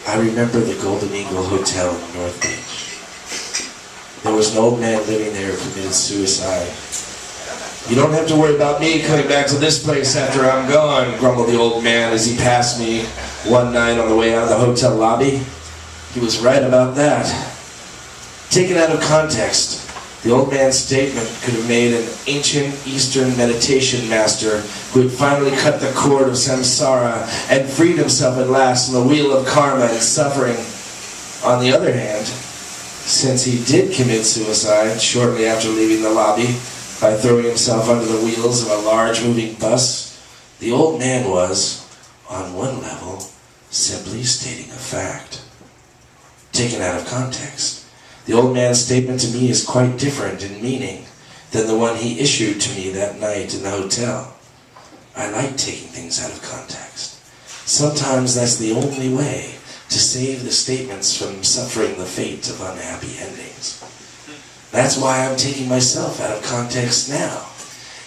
I remember the Golden Eagle Hotel in North Beach. There was an old man living there who committed suicide. "You don't have to worry about me coming back to this place after I'm gone," grumbled the old man as he passed me one night on the way out of the hotel lobby. He was right about that. Taken out of context, the old man's statement could have made an ancient Eastern meditation master who had finally cut the cord of samsara and freed himself at last from the wheel of karma and suffering. On the other hand, since he did commit suicide shortly after leaving the lobby by throwing himself under the wheels of a large moving bus, the old man was, on one level, simply stating a fact. Taken out of context, the old man's statement to me is quite different in meaning than the one he issued to me that night in the hotel. I like taking things out of context. Sometimes that's the only way to save the statements from suffering the fate of unhappy endings. That's why I'm taking myself out of context now.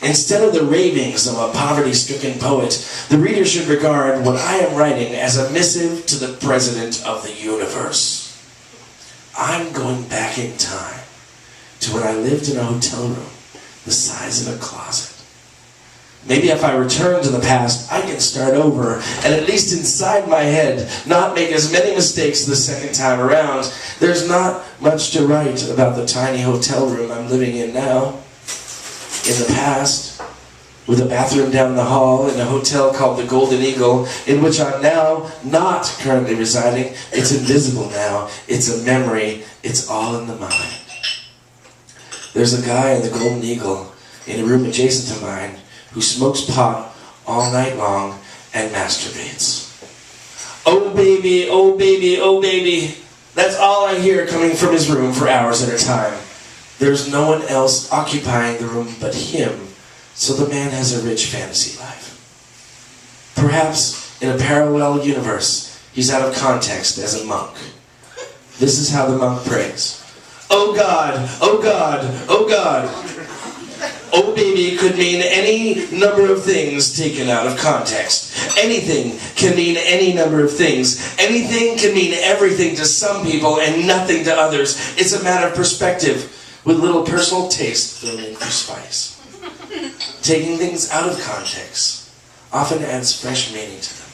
Instead of the ravings of a poverty-stricken poet, the reader should regard what I am writing as a missive to the President of the universe. I'm going back in time to when I lived in a hotel room the size of a closet. Maybe if I return to the past, I can start over and at least inside my head not make as many mistakes the second time around. There's not much to write about the tiny hotel room I'm living in now. In the past, with a bathroom down the hall in a hotel called the Golden Eagle, in which I'm now not currently residing. It's invisible now. It's a memory. It's all in the mind. There's a guy in the Golden Eagle in a room adjacent to mine who smokes pot all night long and masturbates. "Oh baby, oh baby, oh baby." That's all I hear coming from his room for hours at a time. There's no one else occupying the room but him, so the man has a rich fantasy life. Perhaps in a parallel universe, he's out of context as a monk. This is how the monk prays. "Oh God, oh God, oh God." "Oh baby" could mean any number of things taken out of context. Anything can mean any number of things. Anything can mean everything to some people and nothing to others. It's a matter of perspective, with little personal taste thrown in for spice. Taking things out of context often adds fresh meaning to them.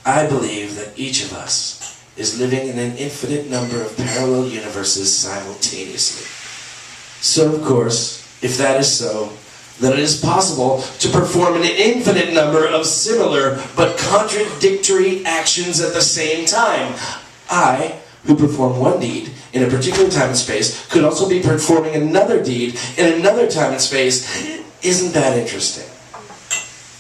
I believe that each of us is living in an infinite number of parallel universes simultaneously. So, of course, if that is so, then it is possible to perform an infinite number of similar but contradictory actions at the same time. I, who perform one deed in a particular time and space, could also be performing another deed in another time and space. Isn't that interesting?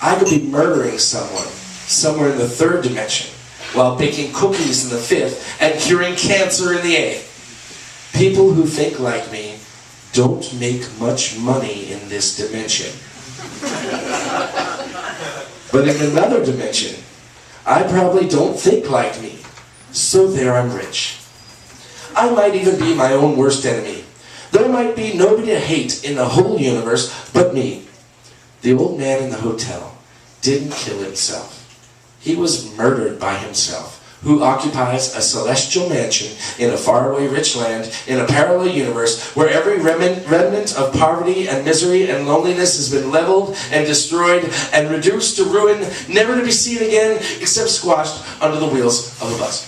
I could be murdering someone somewhere in the third dimension while baking cookies in the fifth and curing cancer in the eighth. People who think like me don't make much money in this dimension. But in another dimension, I probably don't think like me, so there I'm rich. I might even be my own worst enemy. There might be nobody to hate in the whole universe but me. The old man in the hotel didn't kill himself. He was murdered by himself, who occupies a celestial mansion in a faraway rich land in a parallel universe where every remnant of poverty and misery and loneliness has been leveled and destroyed and reduced to ruin, never to be seen again except squashed under the wheels of a bus.